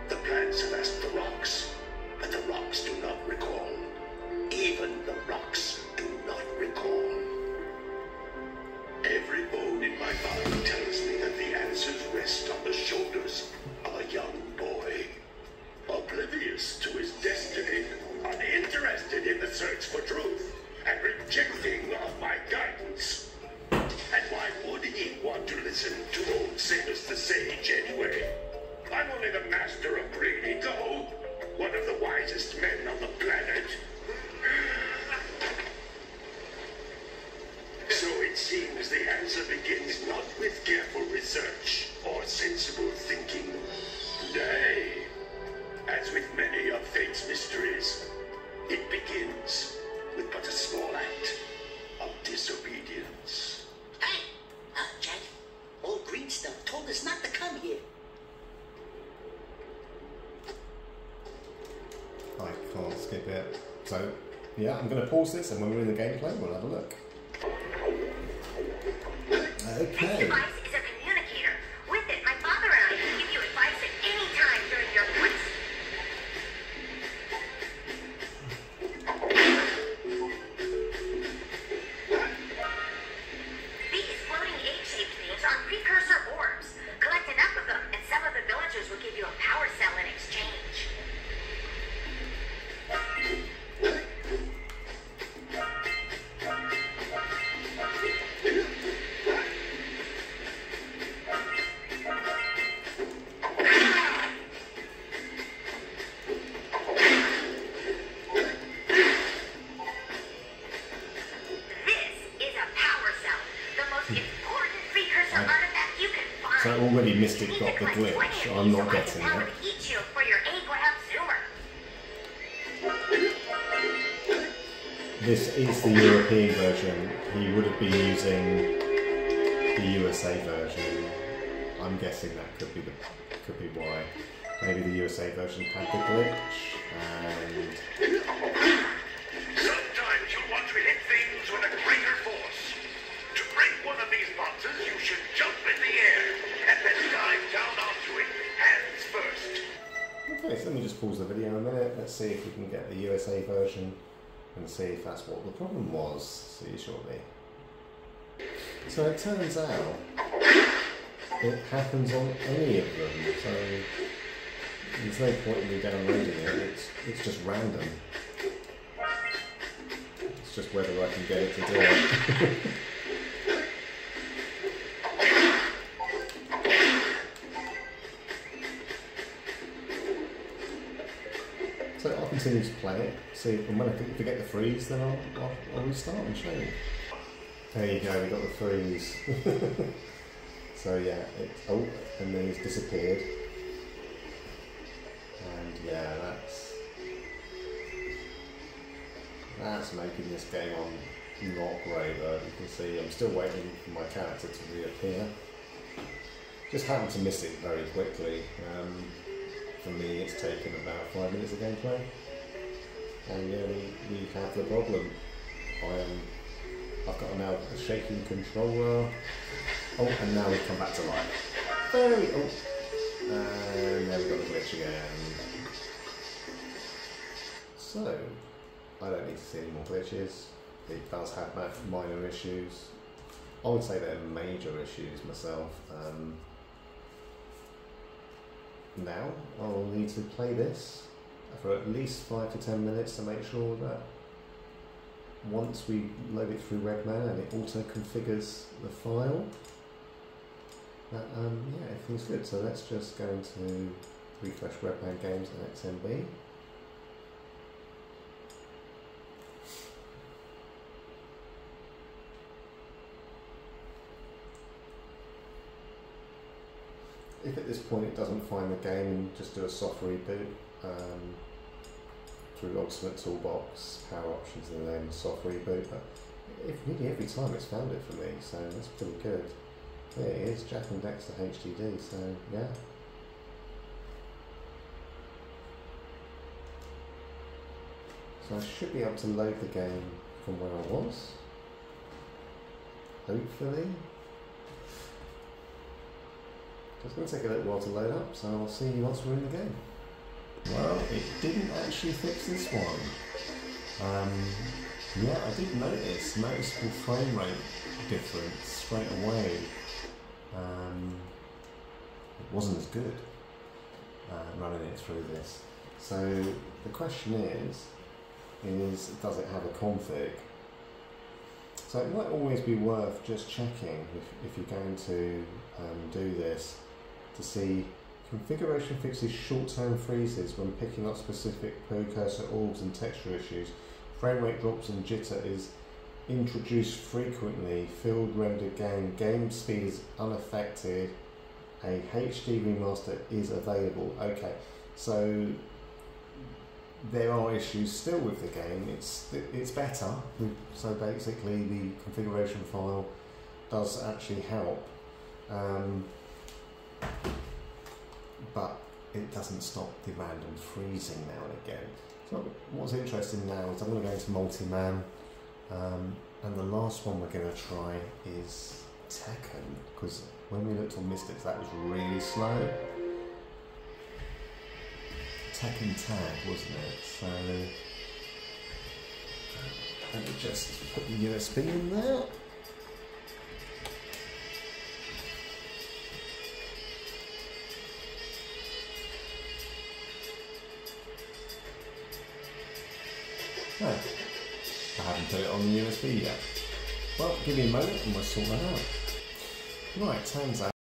The plants have asked the rocks, but the rocks do not recall. Even the rocks do not recall. Every bone in my body tells me that the answers rest on the shoulders of a young boy, oblivious to his destiny, uninterested in the search for truth, and rejecting of my guidance. And why would he want to listen to old Samus the Sage anyway? I'm only the master of Greedy Go, one of the wisest men on the planet. So it seems the answer begins not with careful research or sensible thinking. Nay, as with many of fate's mysteries, it begins with but a small act of disobedience. Hey, Jack, old green stuff told us not to come here. I can't skip it. So, yeah, I'm going to pause this and when we're in the gameplay, we'll have a look. This Okay. device is a communicator. With it, my father and I can give you advice at any time during your quest. already Mystic got the glitch. I'm not getting it. Heat shield for your A-grab zoomer. This is the European version. He would have been using the USA version. I'm guessing that could be why. Maybe the USA version had the glitch, and Sometimes you'll want to hit things with a greater force. To break one of these boxes, you should jump in the air and then dive down onto it, hands first. okay, so let me just pause the video a minute. Let's see if we can get the USA version and see if that's what the problem was. See you shortly. So it turns out it happens on any of them, so there's no point in me downloading it, it's just random. It's just whether I can get it to do it. So I'll continue to play it, see if when I get the freeze, then I'll restart and show you. There you go, we got the freeze. So yeah, and then it's disappeared. And yeah, that's making this game on not great though. You can see I'm still waiting for my character to reappear. Just happened to miss it very quickly. For me it's taken about 5 minutes of gameplay. And yeah, we have the problem. I've got now a shaking controller. Oh, and now we've come back to life. And there we've got the glitch again. So, I don't need to see any more glitches. It does have minor issues. I would say they're major issues myself. Now, I'll need to play this for at least 5 to 10 minutes to make sure that once we load it through Redman and it auto configures the file, that yeah, everything's good. So let's just go into refresh Redman games and XMB. If at this point it doesn't find the game, just do a soft reboot through Ultimate Toolbox, Power Options, and then soft reboot. But nearly every time it's found it for me, so that's pretty good. There it is, Jack and Dexter HDD, so yeah. So I should be able to load the game from where I was, hopefully. It's going to take a little while to load up, so I'll see you once we're in the game. Well, it didn't actually fix this one. Yeah, I did notice noticeable frame rate difference straight away. It wasn't as good running it through this. So the question is does it have a config? So it might always be worth just checking if you're going to do this to see configuration fixes short-term freezes when picking up specific precursor orbs and texture issues. Frame rate drops and jitter is introduced frequently. Field rendered game speed is unaffected. A HD remaster is available. Okay, so there are issues still with the game. It's better. So basically, the configuration file does actually help, but it doesn't stop the random freezing now and again. So what's interesting now is I'm going to go into Multiman, and the last one we're going to try is Tekken, because when we looked on Mystics that was really slow. Tekken Tag, wasn't it? So let me just put the USB in there. No, I haven't put it on the USB yet. Well, give me a moment and we'll sort that out. Right, turns out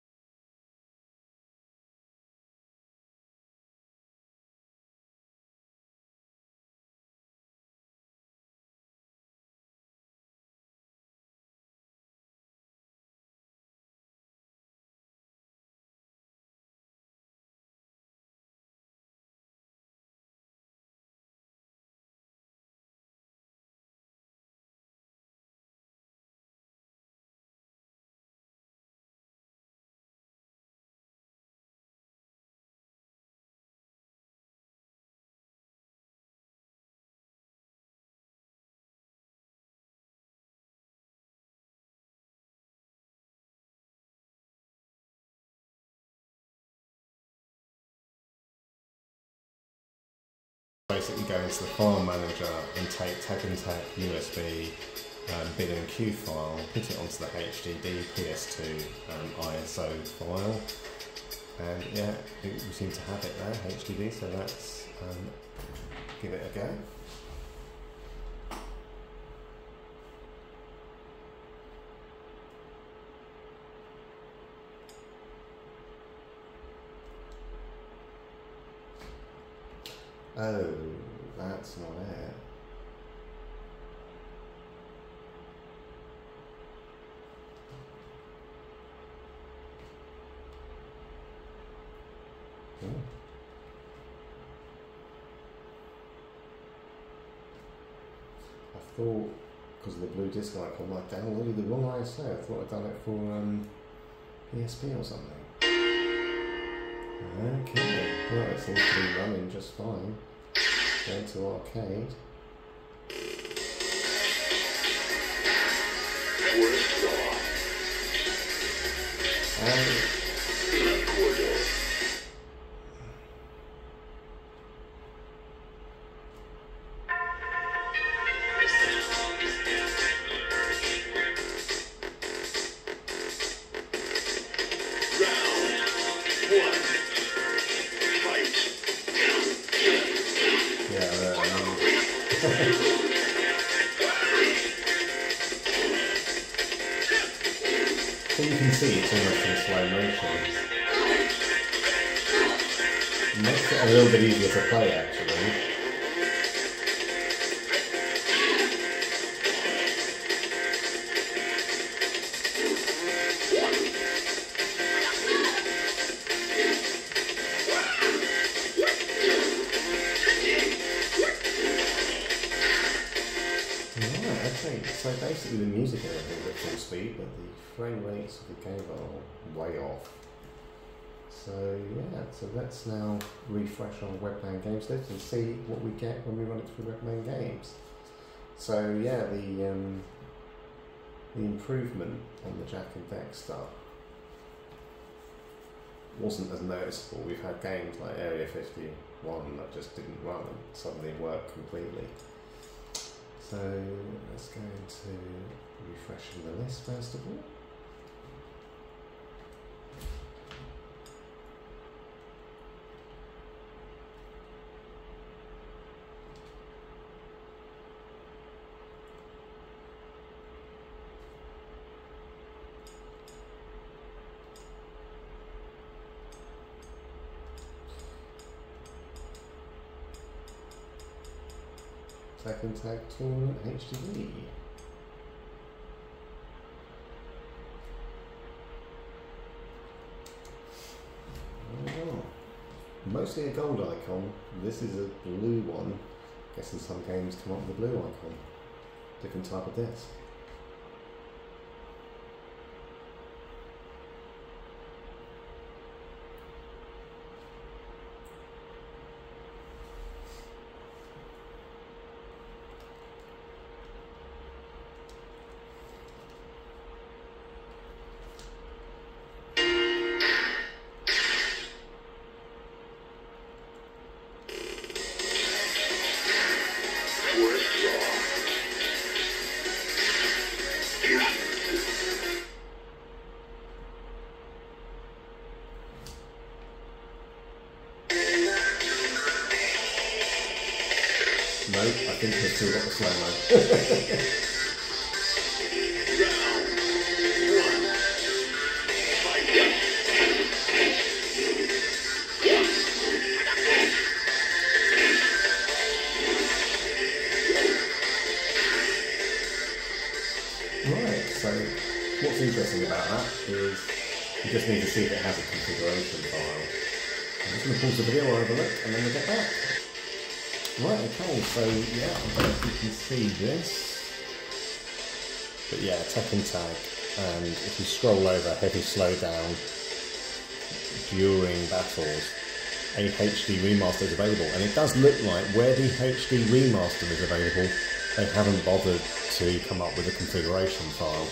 basically go into the file manager and take tag and tag USB bin and Q file, put it onto the HDD PS2 ISO file, and yeah, we seem to have it there, HDD, so let's give it a go. Oh, that's not it. Oh. I thought, because of the blue disc icon, I downloaded the wrong ISO. I thought I'd done it for PSP or something. Okay, well, it seems to be running just fine. Go to arcade. So you can see it's almost in slow motion. It makes it a little bit easier to play actually. So basically the music and everything at full speed, but the frame rates of the game are way off. So yeah, so let's now refresh our Webman Games list and see what we get when we run it through Webman Games. So yeah, the improvement on the Jack and Dexter wasn't as noticeable. We've had games like Area 51 that just didn't run and suddenly work completely. So let's go into refreshing the list first of all. Tag and Tag Tournament HDD. Oh, mostly a gold icon. This is a blue one. Guessing some games come up with a blue icon. Different type of disc. No, I think we've still got the slow-mo. Right, so what's interesting about that is you just need to see if it has a configuration file. I'm just going to pause the video, I'll have a look, and then we'll get back. Right, okay, so yeah, I don't know if you can see this, but yeah, Tech and Tag, and if you scroll over heavy slowdown during battles, a HD remaster is available, and it does look like where the HD remaster is available, they haven't bothered to come up with a configuration file.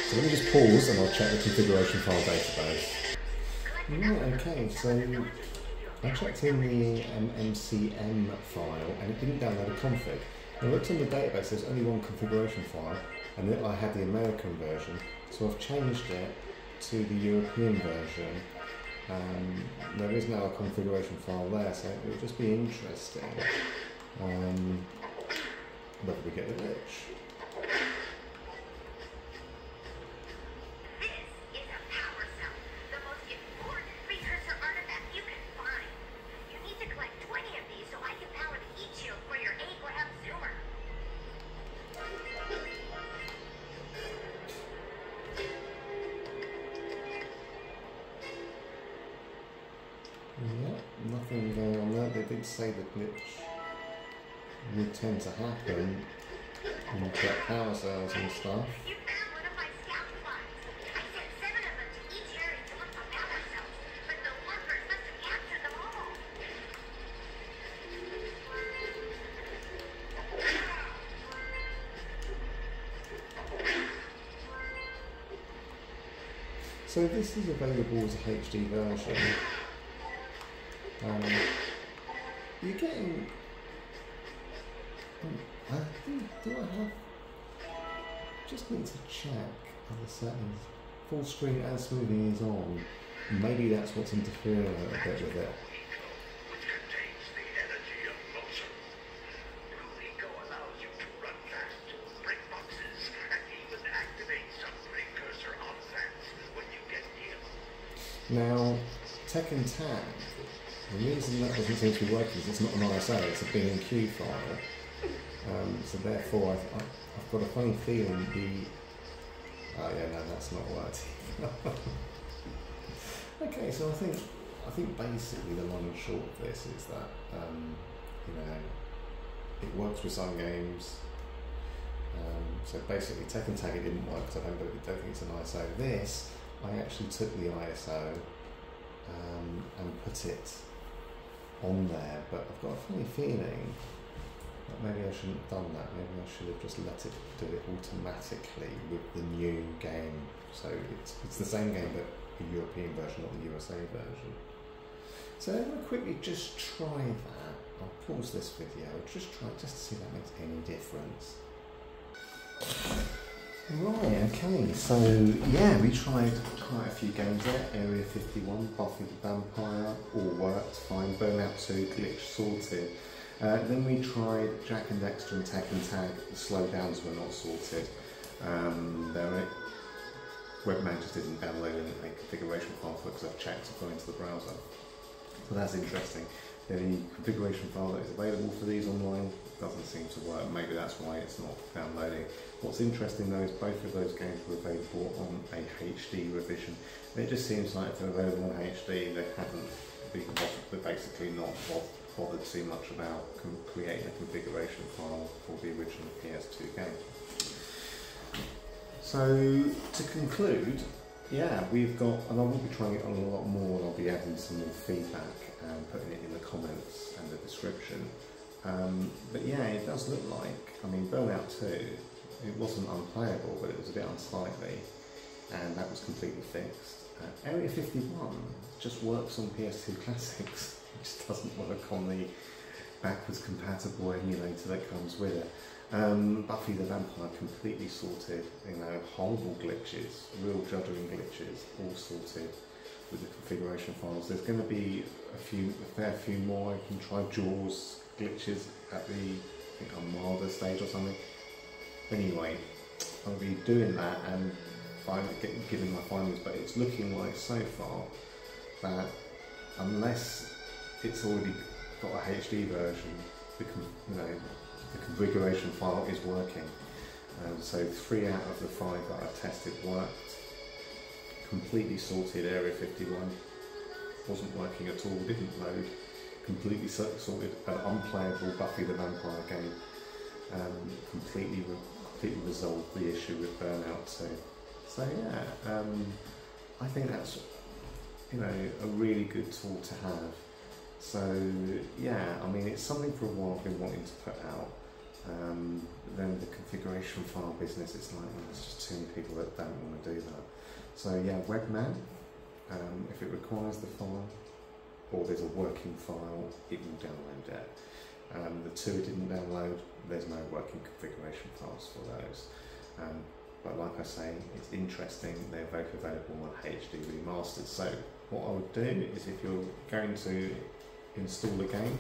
So let me just pause and I'll check the configuration file database. Right, okay, so I checked in the MCM file and it didn't download a config. I looked in the database, there's only one configuration file, and then I had the American version, so I've changed it to the European version. There is now a configuration file there, so it would just be interesting whether we get the glitch. This is a power cell, the most important precursor artifact you can find. You need to collect 20 of these so I can power the heat shield for your A-graph zoomer. Yeah, nothing going on there. They did say the glitch would tend to happen when you collect power cells and stuff. You found one of my scout flies. I sent 7 of them to each area to look for power cells, but the workers must have captured them all. So this is available as a HD version. You're getting... I think, do I have... Just need to check other settings. Full screen and smoothing is on. Maybe that's what's interfering a little bit with it. Which contains the energy of motion. Blue Eco allows you to run fast, break boxes, and even activate some precursor artifacts when you get near them. Now, Tekken Tag, the reason that doesn't seem to be working is it's not an ISO, it's a B&Q file. So therefore, I've got a funny feeling oh yeah, no, that's not working. Okay, so I think basically the long and short of this is that you know, it works with some games. So basically, Tekken Tag it didn't work because I don't think it's an ISO. This I actually took the ISO and put it on there, but I've got a funny feeling that maybe I shouldn't have done that. Maybe I should have just let it do it automatically with the new game. So it's the same game but the European version, not the USA version. So I'm going to quickly just try that. I'll pause this video, just to see if that makes any difference. Right, okay, so yeah, we tried quite a few games there. Area 51, Buffy the Vampire, all worked fine. Burnout 2, glitch sorted. Then we tried Jack and Dexter and Tekken Tag. The slowdowns were not sorted. Webman just didn't download a configuration file for it because I've checked to go into the browser. So that's interesting. The configuration file that is available for these online doesn't seem to work. Maybe that's why it's not downloading. What's interesting though is both of those games were available on a HD revision. And it just seems like if they're available on HD, they haven't been basically not bothered too much about creating a configuration file for the original PS2 game. So to conclude, yeah, we've got, and I will be trying it on a lot more, and I'll be adding some more feedback and putting it in the comments and the description. But yeah, it does look like, I mean, Burnout 2, it wasn't unplayable, but it was a bit unsightly, and that was completely fixed. Area 51 just works on PS2 classics. It just doesn't work on the backwards compatible emulator that comes with it. Buffy the Vampire completely sorted, you know, horrible glitches, real juggling glitches, all sorted with the configuration files. There's going to be a fair few more. I can try Jaws glitches at the, I think, Armada stage or something. Anyway, I'll be doing that and giving my findings, but it's looking like so far that unless it's already got a HD version, the configuration file is working. So 3 out of the 5 that I've tested worked. Completely sorted Area 51. Wasn't working at all, didn't load. Completely sorted unplayable Buffy the Vampire game. Completely resolved the issue with Burnout 2. So yeah, I think that's, you know, a really good tool to have. So yeah, I mean, it's something for a while I've been wanting to put out. Then the configuration file business, it's like, well, there's just too many people that don't want to do that. So yeah, Webman, if it requires the file, or there's a working file, it will download it. The two it didn't download, there's no working configuration files for those. But like I say, it's interesting, they're both available on HD Remastered. So what I would do is, if you're going to install a game,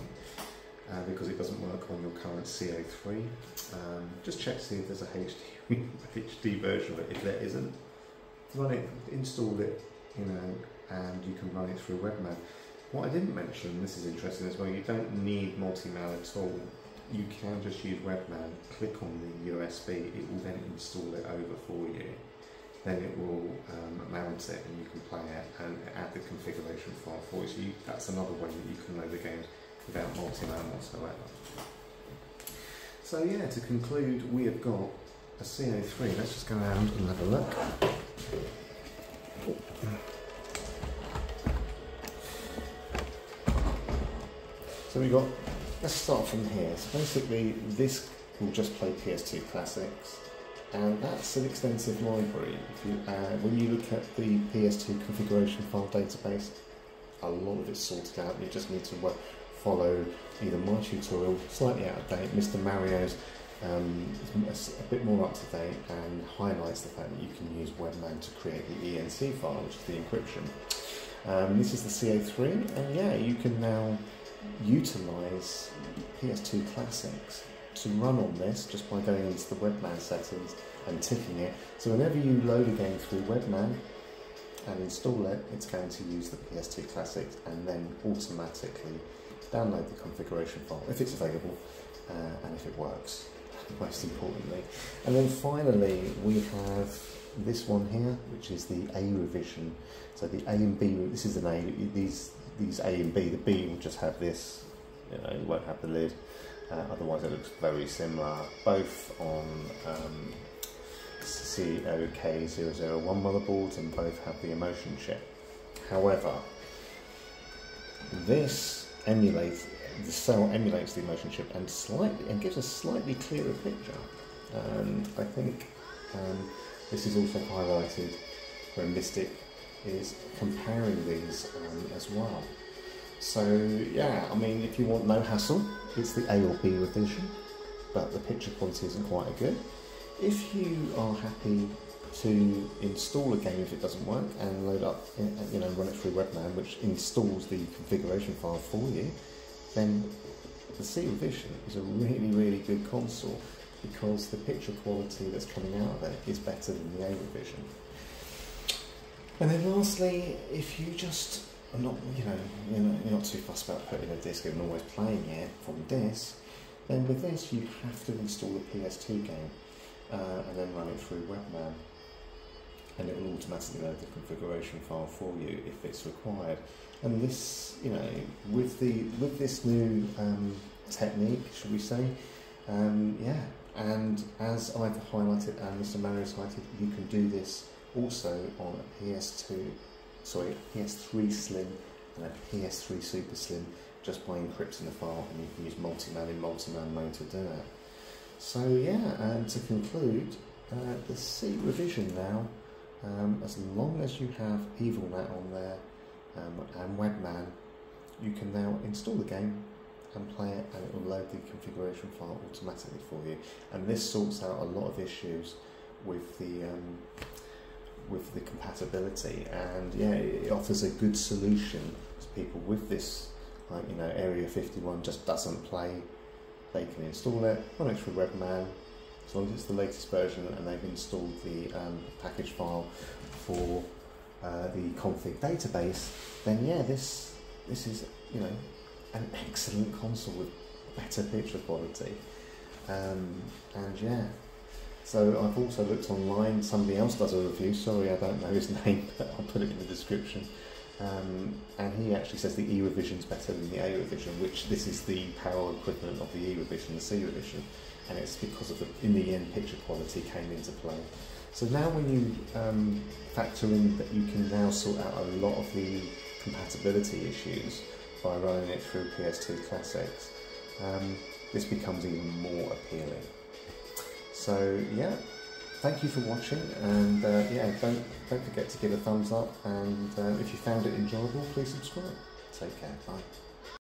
because it doesn't work on your current CO3, just check to see if there's a HD version of it. If there isn't, run it, install it, you know, and you can run it through Webman. What I didn't mention, this is interesting as well, you don't need Multiman at all. You can just use Webman, click on the USB, it will then install it over for you. Then it will mount it and you can play it and add the configuration file for you. So that's another way that you can load the games without Multiman whatsoever. So yeah, to conclude, we have got a CO3. Let's just go around and have a look. So we got, let's start from here. So basically this will just play PS2 classics, and that's an extensive library. If you, when you look at the PS2 configuration file database, a lot of it's sorted out. You just need to follow either my tutorial, slightly out of date, Mr. Mario's is a bit more up to date, and highlights the fact that you can use Webman to create the ENC file, which is the encryption. This is the CO3, and yeah, you can now utilise PS2 classics to run on this just by going into the Webman settings and ticking it. So whenever you load a game through Webman and install it, it's going to use the PS2 classics and then automatically download the configuration file if it's available and if it works, most importantly. And then finally we have this one here, which is the A revision. So the A and B, this is an A, these A and B, the B will just have this, you know, it won't have the lid, otherwise it looks very similar, both on COK001 motherboards, and both have the emotion chip. However, this emulates, the cell emulates the emotion chip and gives a slightly clearer picture. I think this is also highlighted where Mystic is comparing these as well. So yeah, I mean, if you want no hassle, it's the A or B revision, but the picture quality isn't quite as good. If you are happy to install a game if it doesn't work and load up, you know, run it through Webman, which installs the configuration file for you, then the C revision is a really, really good console, because the picture quality that's coming out of it is better than the A revision. And then lastly, if you just are not, you're not too fussed about putting a disc in and always playing it from disc, then with this you have to install a PS2 game and then run it through Webman, and it will automatically load the configuration file for you if it's required. And this, you know, with this new technique, should we say, yeah. And as I've highlighted and Mr. Mario's highlighted, you can do this also on a PS3 Slim and a PS3 Super Slim, just by encrypting the file, and you can use Multiman in Multiman mode to do it. So yeah, and to conclude, the C revision now, as long as you have EvilNet on there and Webman, you can now install the game and play it, and it will load the configuration file automatically for you. And this sorts out a lot of issues with the compatibility, and yeah, it offers a good solution to people with this, like, you know, Area 51 just doesn't play. They can install it, run it through Webman, as long as it's the latest version and they've installed the package file for the config database, then yeah, this is, you know, an excellent console with better picture quality. And yeah, so I've also looked online, somebody else does a review, sorry I don't know his name, but I'll put it in the description, and he actually says the E revision is better than the A revision, which this is the power equivalent of the E revision, the C revision, and it's because of the, in the end, picture quality came into play. So now when you factor in that you can now sort out a lot of the compatibility issues by running it through PS2 Classics, this becomes even more appealing. So yeah, thank you for watching, and yeah, don't forget to give a thumbs up, and if you found it enjoyable, please subscribe. Take care. Bye.